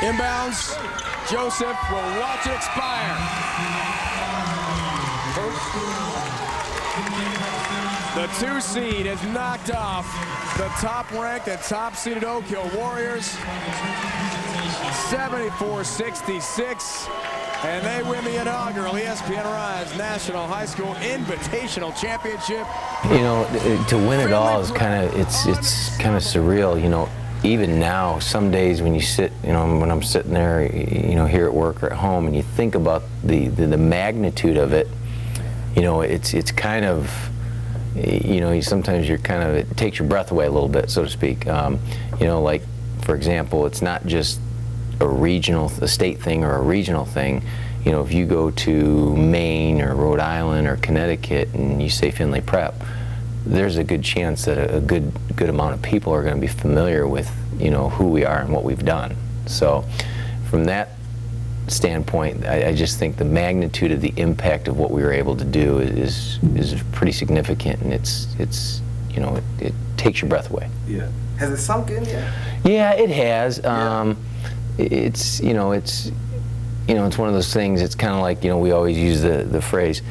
Inbounds. Joseph will watch it expire. The 2 seed has knocked off the top-ranked and top-seeded Oak Hill Warriors. 74-66. And they win the inaugural ESPN Rise National High School Invitational Championship. You know, to win it all is kind of, it's kind of surreal. You know, even now, some days when you sit, you know, when I'm sitting there, you know, here at work or at home, and you think about the magnitude of it, you know, it's kind of, you know, sometimes you're kind of, it takes your breath away a little bit, so to speak. You know, like, for example, it's not just a state thing or a regional thing. You know, if you go to Maine or Rhode Island or Connecticut and you say Findlay Prep, there's a good chance that a good amount of people are going to be familiar with, you know, who we are and what we've done. So from that standpoint, I just think the magnitude of the impact of what we were able to do is pretty significant, and it's you know, it takes your breath away. Yeah. Has it sunk in yet? Yeah, it has. It's you know, it's one of those things. It's kind of like, you know, we always use the phrase,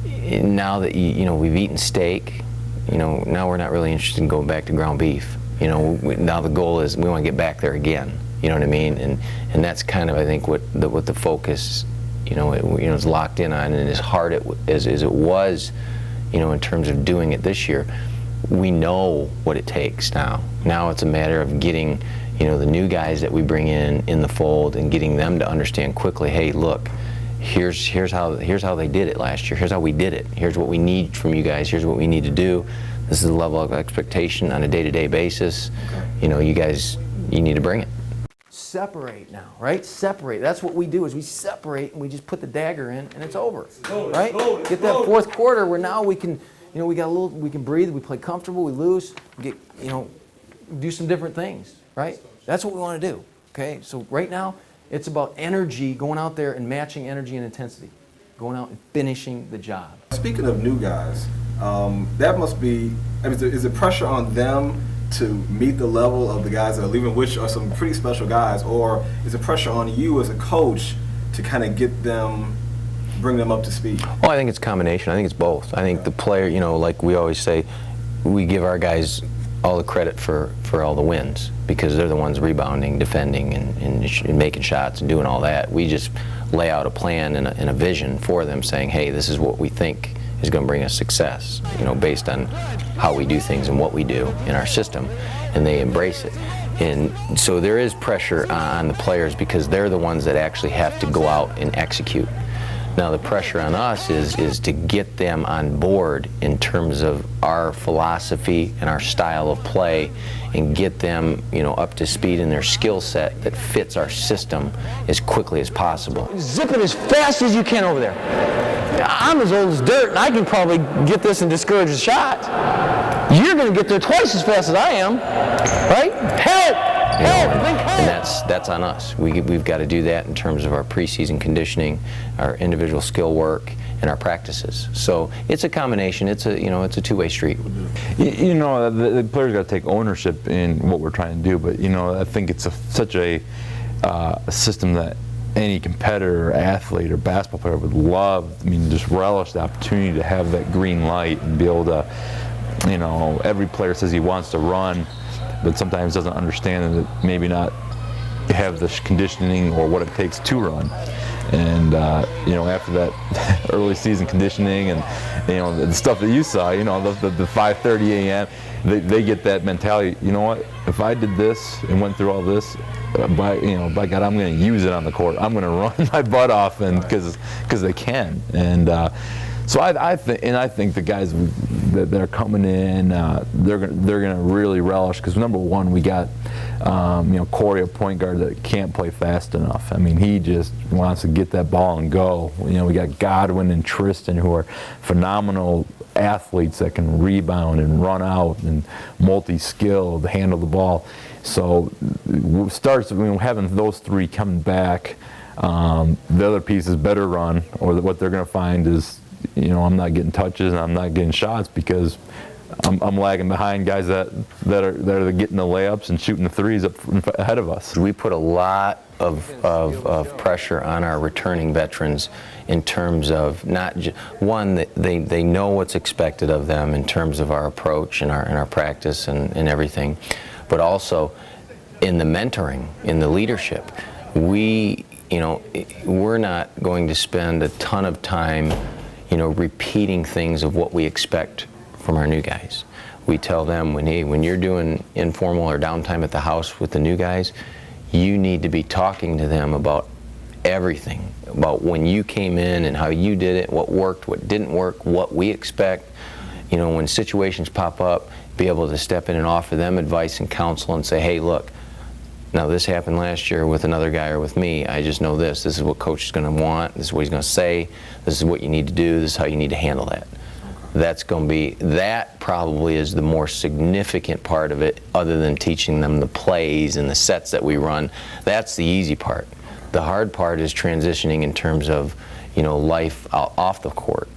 now that you know, we've eaten steak, you know, now we're not really interested in going back to ground beef. You know, now the goal is we want to get back there again. You know what I mean? And that's kind of, I think, what the focus, you know, is locked in on, and as hard as it was, you know, in terms of doing it this year, we know what it takes now. Now it's a matter of getting, you know, the new guys that we bring in the fold and getting them to understand quickly, hey, look, here's how they did it last year. Here's how we did it. Here's what we need from you guys. Here's what we need to do. This is the level of expectation on a day-to-day basis. Okay. You know, you guys, you need to bring it. Separate now, right? Separate. That's what we do, is we separate and we just put the dagger in and it's over, right? Get that fourth quarter where now we can, you know, we can breathe, we play comfortable, we lose, we get, you know, do some different things, right? That's what we want to do, okay? So right now, it's about energy, going out there and matching energy and intensity, going out and finishing the job. Speaking of new guys, that must be, I mean, is it pressure on them to meet the level of the guys that are leaving, which are some pretty special guys, or is it pressure on you as a coach to kind of bring them up to speed? Oh, I think it's a combination. I think it's both. I think the player, you know, like we always say, we give our guys all the credit for all the wins, because they're the ones rebounding, defending, and making shots and doing all that. We just lay out a plan and a vision for them, saying, hey, this is what we think is going to bring us success, you know, based on how we do things and what we do in our system, and they embrace it. And so there is pressure on the players, because they're the ones that actually have to go out and execute. Now the pressure on us is to get them on board in terms of our philosophy and our style of play, and get them, you know, up to speed in their skill set that fits our system as quickly as possible. Zip it as fast as you can over there. I'm as old as dirt, and I can probably get this and discourage the shot. You're going to get there twice as fast as I am, right? Help! Help! And that's on us. We've got to do that in terms of our preseason conditioning, our individual skill work, and our practices. So it's a combination. It's a two-way street. You know, the players got to take ownership in what we're trying to do. But you know, I think it's such a system that any competitor, or athlete, or basketball player would love. I mean, just relish the opportunity to have that green light and be able to, you know, every player says he wants to run, but sometimes doesn't understand that maybe not have the conditioning or what it takes to run. And you know, after that early season conditioning and, you know, the stuff that you saw, you know, the 5:30 a.m., they get that mentality. You know what? If I did this and went through all this, by God, I'm going to use it on the court. I'm going to run my butt off, and because they can. And so I think the guys that are coming in, they're going to really relish, because number one, we got you know, Corey, a point guard that can't play fast enough. I mean, he just wants to get that ball and go. You know, we got Godwin and Tristan, who are phenomenal athletes that can rebound and run out and multi-skilled, handle the ball. So it starts, having those three coming back. The other piece is better run, or what they're going to find is, you know, I'm not getting touches and I'm not getting shots because I'm lagging behind guys that are getting the layups and shooting the threes up ahead of us. We put a lot of pressure on our returning veterans in terms of not one, that they know what's expected of them in terms of our approach and our practice and everything, but also in the mentoring, in the leadership. We're not going to spend a ton of time, repeating things of what we expect from our new guys. We tell them, when you're doing informal or downtime at the house with the new guys, you need to be talking to them about everything, about when you came in and how you did it, what worked, what didn't work, what we expect. When situations pop up, be able to step in and offer them advice and counsel and say, hey, look, now this happened last year with another guy or with me. I just know this. This is what coach is going to want. This is what he's going to say. This is what you need to do. This is how you need to handle that. That probably is the more significant part of it, other than teaching them the plays and the sets that we run. That's the easy part. The hard part is transitioning in terms of, life off the court.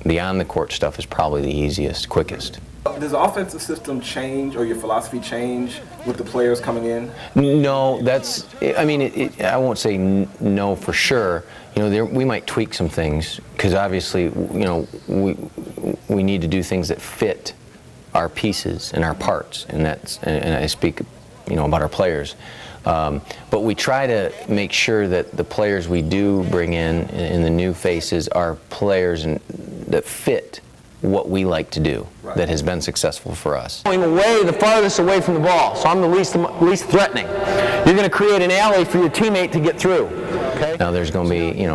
The on the court stuff is probably the easiest, quickest. Does the offensive system change, or your philosophy change with the players coming in? No, I won't say no for sure. We might tweak some things, because obviously, we need to do things that fit our pieces and our parts, and I speak, about our players. But we try to make sure that the players we do bring in the new faces, are players that fit what we like to do, right, that has been successful for us. Going away, the farthest away from the ball, so I'm the least threatening. You're going to create an alley for your teammate to get through. Okay. Now there's going to be,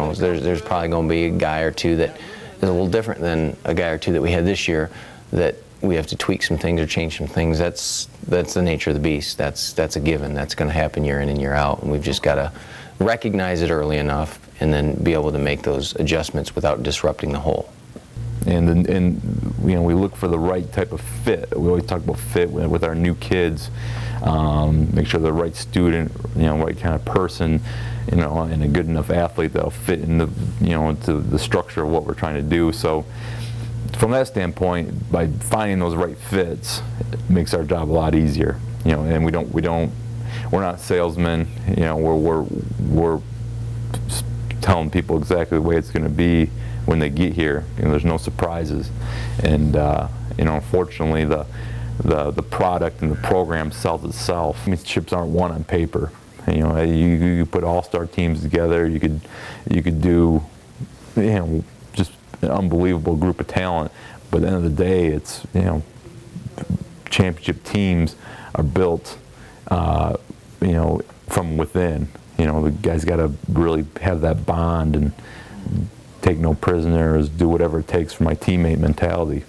there's probably going to be a guy or two that is a little different than a guy or two that we had this year, that we have to tweak some things or change some things. That's the nature of the beast. That's a given. That's going to happen year in and year out, and we've just got to recognize it early enough and then be able to make those adjustments without disrupting the whole. And we look for the right type of fit. We always talk about fit with our new kids. Make sure they're the right student, right kind of person, and a good enough athlete that'll fit in the, into the structure of what we're trying to do. So, from that standpoint, by finding those right fits, it makes our job a lot easier. And we're not salesmen. We're telling people exactly the way it's going to be when they get here. There's no surprises, and unfortunately, the product and the program sells itself. Championships aren't won on paper. You put all-star teams together. You could do, just an unbelievable group of talent. But at the end of the day, it's championship teams are built, from within. The guys got to really have that bond and take no prisoners, do whatever it takes for my teammate mentality.